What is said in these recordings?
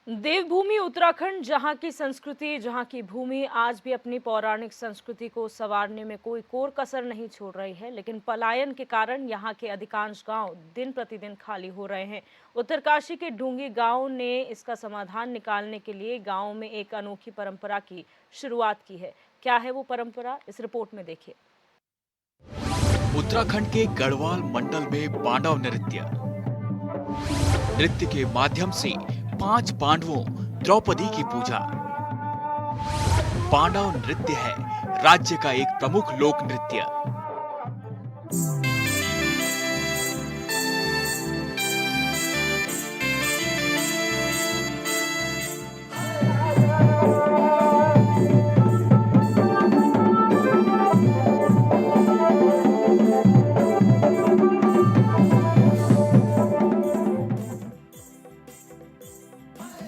देवभूमि उत्तराखंड जहां की संस्कृति, जहां की भूमि आज भी अपनी पौराणिक संस्कृति को संवारने में कोई कोर कसर नहीं छोड़ रही है, लेकिन पलायन के कारण यहां के अधिकांश गांव दिन प्रतिदिन खाली हो रहे हैं। उत्तरकाशी के ढूंगी गांव ने इसका समाधान निकालने के लिए गांव में एक अनोखी परंपरा की शुरुआत की है। क्या है वो परंपरा, इस रिपोर्ट में देखिए। उत्तराखंड के गढ़वाल मंडल में पांडव नृत्य। नृत्य के माध्यम से 5 पांडवों द्रौपदी की पूजा। पांडव नृत्य है राज्य का एक प्रमुख लोक नृत्य।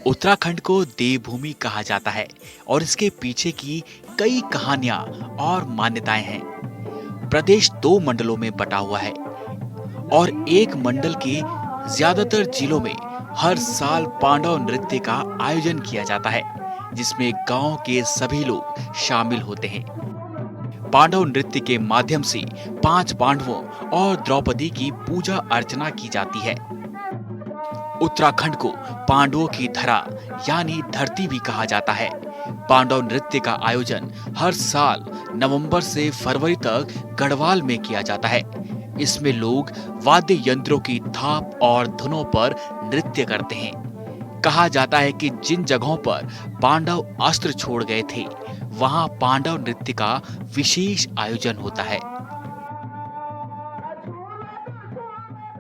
उत्तराखंड को देवभूमि कहा जाता है और इसके पीछे की कई कहानियां और मान्यताएं हैं। प्रदेश 2 मंडलों में बटा हुआ है और एक मंडल के ज्यादातर जिलों में हर साल पांडव नृत्य का आयोजन किया जाता है, जिसमें गांव के सभी लोग शामिल होते हैं। पांडव नृत्य के माध्यम से 5 पांडवों और द्रौपदी की पूजा अर्चना की जाती है। उत्तराखंड को पांडवों की धरा यानी धरती भी कहा जाता है। पांडव नृत्य का आयोजन हर साल नवंबर से फरवरी तक गढ़वाल में किया जाता है। इसमें लोग वाद्य यंत्रों की थाप और धुनों पर नृत्य करते हैं। कहा जाता है कि जिन जगहों पर पांडव अस्त्र छोड़ गए थे, वहां पांडव नृत्य का विशेष आयोजन होता है।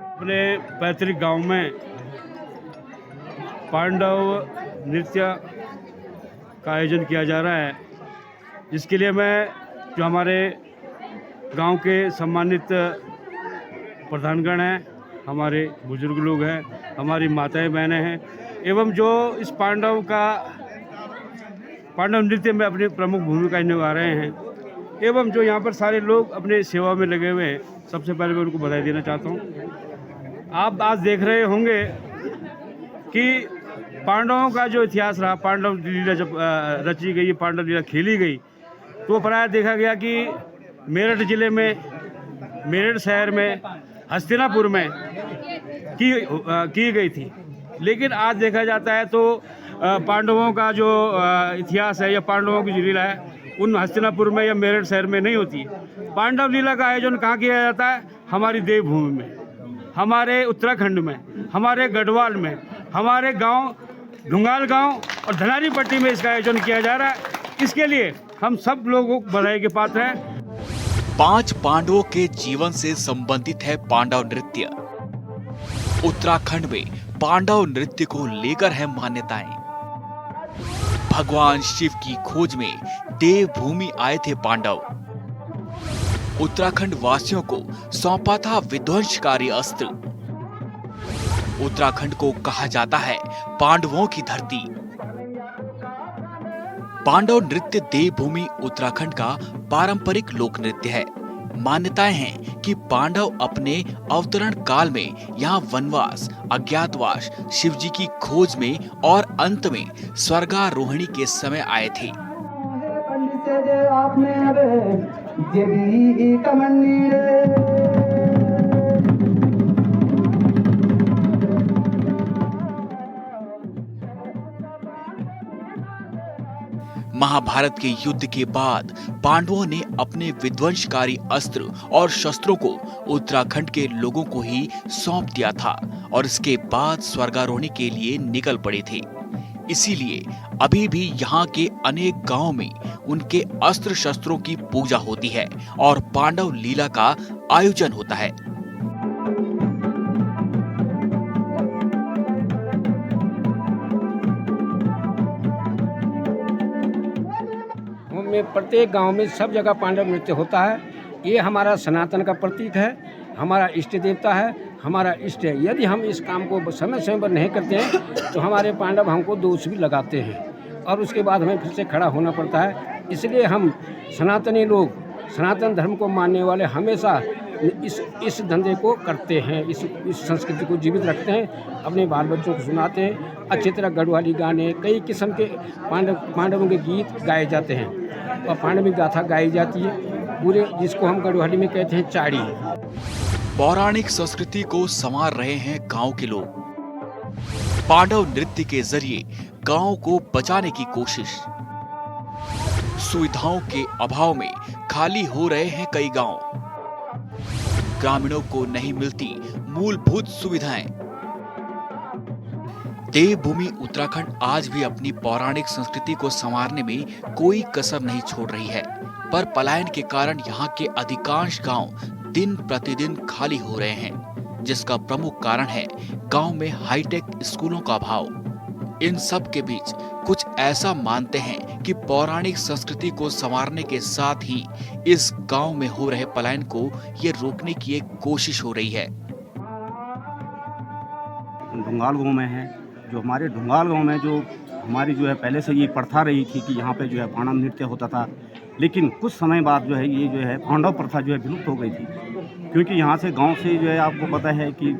अपने पैतृक गांव में पांडव नृत्य का आयोजन किया जा रहा है, जिसके लिए मैं जो हमारे गांव के सम्मानित प्रधानगण हैं, हमारे बुजुर्ग लोग हैं, हमारी माताएं बहनें हैं, एवं जो इस पांडव नृत्य में अपनी प्रमुख भूमिका निभा रहे हैं, एवं जो यहाँ पर सारे लोग अपने सेवा में लगे हुए हैं, सबसे पहले मैं उनको बधाई देना चाहता हूँ। आप आज देख रहे होंगे कि पांडवों का जो इतिहास रहा, पांडव लीला जब रची गई, पांडव लीला खेली गई, तो प्राय देखा गया कि मेरठ जिले में, मेरठ शहर में, हस्तिनापुर में की गई थी। लेकिन आज देखा जाता है तो पांडवों का जो इतिहास है या पांडवों की जो लीला है, उन हस्तिनापुर में या मेरठ शहर में नहीं होती। पांडव लीला का आयोजन कहाँ किया जाता है? हमारी देवभूमि में, हमारे उत्तराखंड में, हमारे गढ़वाल में, हमारे गांव ढुंगाल गांव और धनारी पट्टी में इसका आयोजन किया जा रहा है। इसके लिए हम सब लोगों को बधाई के पात्र हैं। 5 पांडवों के जीवन से संबंधित है पांडव नृत्य। उत्तराखंड में पांडव नृत्य को लेकर है मान्यताएं। भगवान शिव की खोज में देवभूमि आए थे पांडव। उत्तराखंड वासियों को सौंपा था विध्वंसकारी अस्त्र। उत्तराखंड को कहा जाता है पांडवों की धरती। पांडव नृत्य देवभूमि उत्तराखंड का पारंपरिक लोक नृत्य है। मान्यताएं हैं कि पांडव अपने अवतरण काल में यहाँ वनवास, अज्ञातवास, शिवजी की खोज में और अंत में स्वर्गारोहणी के समय आए थे। महाभारत के युद्ध के बाद पांडवों ने अपने विध्वंसकारी अस्त्र और शस्त्रों को उत्तराखंड के लोगों को ही सौंप दिया था और इसके बाद स्वर्गारोहणी के लिए निकल पड़े थे। इसीलिए अभी भी यहाँ के अनेक गांवों में उनके अस्त्र शस्त्रों की पूजा होती है और पांडव लीला का आयोजन होता है। में प्रत्येक गांव में सब जगह पांडव नृत्य होता है। ये हमारा सनातन का प्रतीक है, हमारा इष्ट देवता है, हमारा इष्ट है। यदि हम इस काम को समय समय पर नहीं करते हैं तो हमारे पांडव हमको दोष भी लगाते हैं और उसके बाद हमें फिर से खड़ा होना पड़ता है। इसलिए हम सनातनी लोग, सनातन धर्म को मानने वाले हमेशा इस इस धंधे को करते हैं, इस संस्कृति को जीवित रखते हैं, अपने बाल बच्चों को सुनाते हैं। अच्छी तरह गढ़वाली गाने, कई किस्म के पांडवों के गीत गाए जाते हैं और पांडवी गाथा गाई जाती है पूरे, जिसको हम गढ़वाली में कहते हैं चाड़ी। पौराणिक संस्कृति को संवार रहे हैं गांव के लोग। पांडव नृत्य के जरिए गांव को बचाने की कोशिश। सुविधाओं के अभाव में खाली हो रहे हैं कई गांव। ग्रामीणों को नहीं मिलती मूलभूत सुविधाएं। देवभूमि उत्तराखंड आज भी अपनी पौराणिक संस्कृति को संवारने में कोई कसर नहीं छोड़ रही है, पर पलायन के कारण यहाँ के अधिकांश गांव दिन प्रतिदिन खाली हो रहे हैं, जिसका प्रमुख कारण है गांव में हाईटेक स्कूलों का अभाव। इन सब के बीच कुछ ऐसा मानते हैं कि पौराणिक संस्कृति को संवारने के साथ ही इस गांव में हो रहे पलायन को ये रोकने की एक कोशिश हो रही है। ढुंगाल गांव में है, जो हमारे ढुंगाल गांव में जो हमारी जो है पहले से ये प्रथा रही थी कि यहाँ पे जो है पांडव नृत्य होता था, लेकिन कुछ समय बाद जो है ये जो है पांडव प्रथा जो है विलुप्त हो गई थी, क्योंकि यहाँ से गांव से जो है आपको पता है कि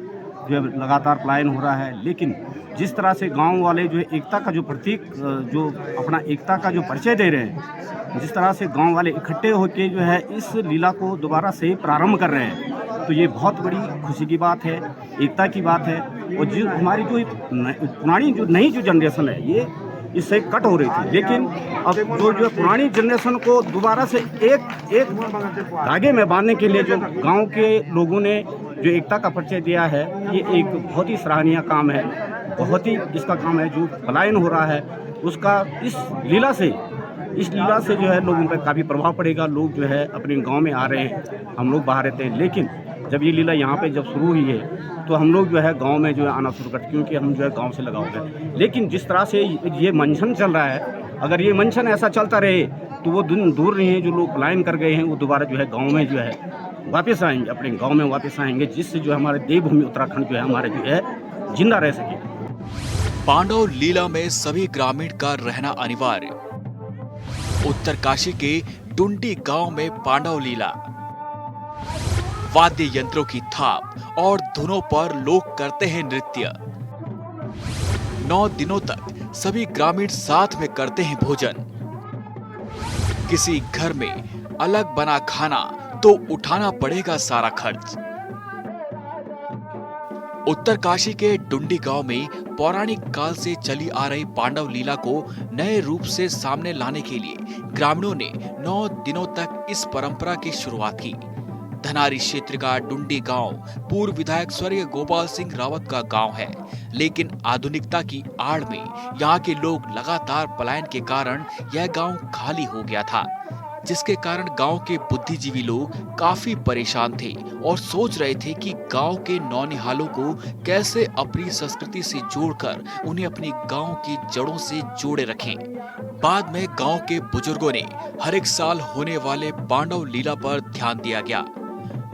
जो है लगातार पलायन हो रहा है। लेकिन जिस तरह से गांव वाले जो है एकता का जो प्रतीक, जो अपना एकता का जो परिचय दे रहे हैं, जिस तरह से गांव वाले इकट्ठे होकर जो है इस लीला को दोबारा से प्रारंभ कर रहे हैं, तो ये बहुत बड़ी खुशी की बात है, एकता की बात है। और जो हमारी जो पुरानी जो नई जो जनरेशन है ये इससे कट हो रही थी, लेकिन अब जो पुरानी जनरेशन को दोबारा से एक धागे में बांधने के लिए जो गांव के लोगों ने जो एकता का परिचय दिया है, ये एक बहुत ही सराहनीय काम है, बहुत ही इसका काम है। जो पलायन हो रहा है उसका इस लीला से जो है लोगों पर काफ़ी प्रभाव पड़ेगा। लोग जो है अपने गांव में आ रहे हैं, हम लोग बाहर रहते हैं, लेकिन जब ये लीला यहाँ पे जब शुरू हुई है तो हम लोग जो है गांव में जो है आना शुरू करते, क्योंकि हम जो है गांव से लगा हुआ है। लेकिन जिस तरह से ये मंथन चल रहा है, अगर ये मंथन ऐसा चलता रहे तो वो दिन दूर नहीं है, जो लोग पलायन कर गए हैं वो दोबारा जो है गाँव में जो है वापस आएंगे, अपने गाँव में वापस आएंगे, जिससे जो है हमारे देवभूमि उत्तराखंड जो है हमारे जो है जिंदा रह सके। पांडव लीला में सभी ग्रामीण का रहना अनिवार्य। उत्तरकाशी के डुंडी गांव में पांडव लीला, वाद्य यंत्रों की थाप और धुनों पर लोग करते हैं नृत्य। 9 दिनों तक सभी ग्रामीण साथ में करते हैं भोजन। किसी घर में अलग बना खाना तो उठाना पड़ेगा सारा खर्च। उत्तरकाशी के डुंडी गांव में पौराणिक काल से चली आ रही पांडव लीला को नए रूप से सामने लाने के लिए ग्रामीणों ने 9 दिनों तक इस परंपरा की शुरुआत की। धनारी क्षेत्र का डुंडी गांव पूर्व विधायक स्वर्गीय गोपाल सिंह रावत का गांव है, लेकिन आधुनिकता की आड़ में यहाँ के लोग लगातार पलायन के कारण यह गांव खाली हो गया था, जिसके कारण गांव के बुद्धिजीवी लोग काफी परेशान थे और सोच रहे थे कि गांव के नौनिहालों को कैसे अपनी संस्कृति से जोड़कर उन्हें अपनी गांव की जड़ों से जोड़े रखें। बाद में गांव के बुजुर्गों ने हर एक साल होने वाले पांडव लीला पर ध्यान दिया गया।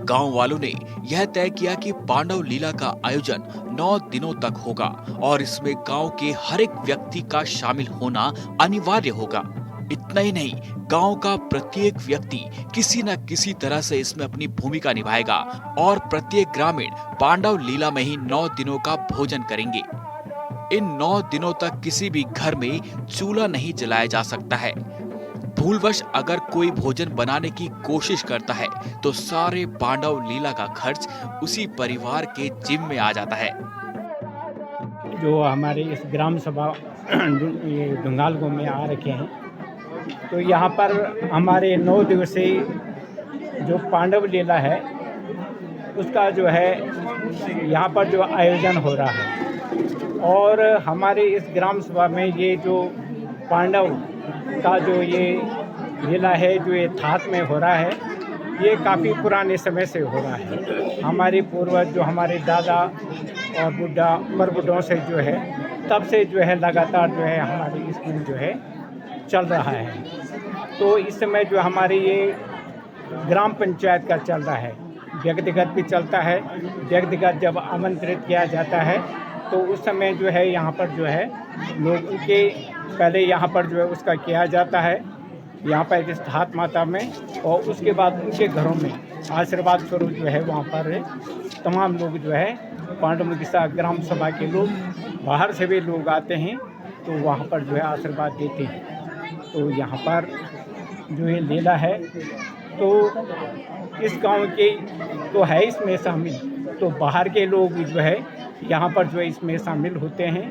गांव वालों ने यह तय किया कि पांडव लीला का आयोजन 9 दिनों तक होगा और इसमें गांव के हर एक व्यक्ति का शामिल होना अनिवार्य होगा। इतना ही नहीं, गांव का प्रत्येक व्यक्ति किसी न किसी तरह से इसमें अपनी भूमिका निभाएगा और प्रत्येक ग्रामीण पांडव लीला में ही 9 दिनों का भोजन करेंगे। इन 9 दिनों तक किसी भी घर में चूल्हा नहीं जलाया जा सकता है। भूलवश अगर कोई भोजन बनाने की कोशिश करता है तो सारे पांडव लीला का खर्च उसी परिवार के जिम्मे में आ जाता है। जो हमारे इस ग्राम सभा ढुंगाल गांव में आ रखे हैं, तो यहाँ पर हमारे 9 दिवसीय जो पांडव लीला है उसका जो है यहाँ पर जो आयोजन हो रहा है। और हमारे इस ग्राम सभा में ये जो पांडव का जो ये लीला है, जो ये थाट में हो रहा है, ये काफ़ी पुराने समय से हो रहा है। हमारे पूर्वज जो हमारे दादा और बुढ़ों से जो है तब से जो है लगातार जो है हमारे स्कूल जो है चल रहा है। तो इस समय जो हमारे ये ग्राम पंचायत का चल रहा है, व्यक्तिगत भी चलता है। व्यक्तिगत जब आमंत्रित किया जाता है तो उस समय जो है यहाँ पर जो है लोग उनके पहले यहाँ पर जो है उसका किया जाता है यहाँ पर इस हाथ माता में, और उसके बाद उनके घरों में आशीर्वाद स्वरूप जो है वहाँ पर तमाम लोग जो है पांडव किस्सा ग्राम सभा के लोग, बाहर से भी लोग आते हैं तो वहाँ पर जो है आशीर्वाद देते हैं। तो यहाँ पर जो ये लीला है तो इस गांव के तो है इसमें शामिल, तो बाहर के लोग भी जो है यहाँ पर जो है इसमें शामिल होते हैं।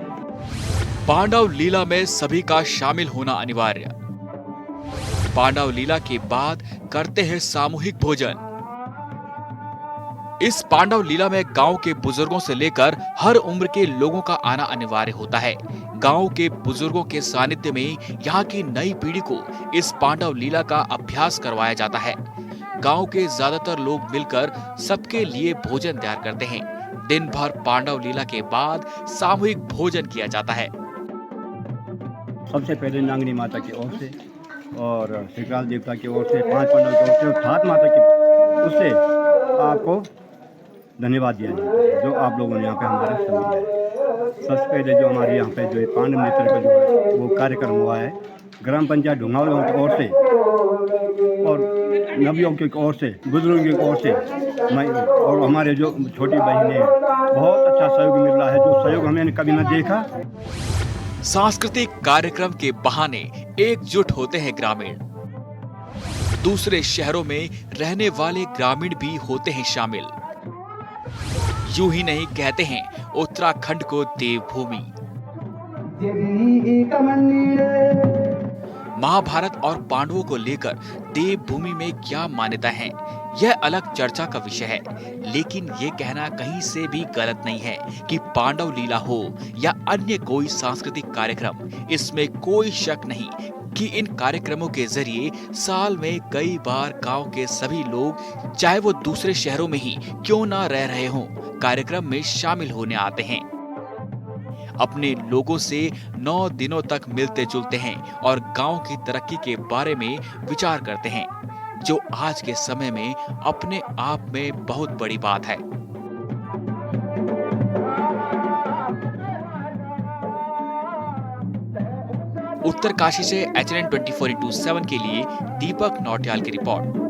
पांडव लीला में सभी का शामिल होना अनिवार्य। पांडव लीला के बाद करते हैं सामूहिक भोजन। इस पांडव लीला में गांव के बुजुर्गों से लेकर हर उम्र के लोगों का आना अनिवार्य होता है। गांव के बुजुर्गों के सानिध्य में यहाँ की नई पीढ़ी को इस पांडव लीला का अभ्यास करवाया जाता है। गांव के ज्यादातर लोग मिलकर सबके लिए भोजन तैयार करते हैं। दिन भर पांडव लीला के बाद सामूहिक भोजन किया जाता है। सबसे पहले नांगनी माता की ओर से और श्रीकाल देवता की ओर से, 5 पांडव की ओर से और ठाट माता की उससे आपको धन्यवाद दिया जाए जो आप लोगों ने यहाँ पे हमारे शामिल है। सबसे पहले जो हमारे यहाँ पे जो है पांडव नृत्य का जो है वो कार्यक्रम हुआ है ग्राम पंचायत ढुंगाल गाँव की ओर से और नवियों की ओर से, बुजुर्गों की ओर से और हमारे जो छोटी बहनें हैं, बहुत अच्छा सहयोग मिल रहा है, जो सहयोग हमने कभी न देखा। सांस्कृतिक कार्यक्रम के बहाने एकजुट होते हैं ग्रामीण। दूसरे शहरों में रहने वाले ग्रामीण भी होते हैं शामिल। यूं ही नहीं कहते हैं उत्तराखंड को देवभूमि। महाभारत और पांडवों को लेकर देवभूमि में क्या मान्यता है, यह अलग चर्चा का विषय है, लेकिन ये कहना कहीं से भी गलत नहीं है कि पांडव लीला हो या अन्य कोई सांस्कृतिक कार्यक्रम, इसमें कोई शक नहीं कि इन कार्यक्रमों के जरिए साल में कई बार गांव के सभी लोग, चाहे वो दूसरे शहरों में ही क्यों ना रह रहे हों, कार्यक्रम में शामिल होने आते हैं। अपने लोगों से 9 दिनों तक मिलते जुलते हैं और गांव की तरक्की के बारे में विचार करते हैं, जो आज के समय में अपने आप में बहुत बड़ी बात है। उत्तरकाशी से HNN 24/7 के लिए दीपक नौटियाल की रिपोर्ट।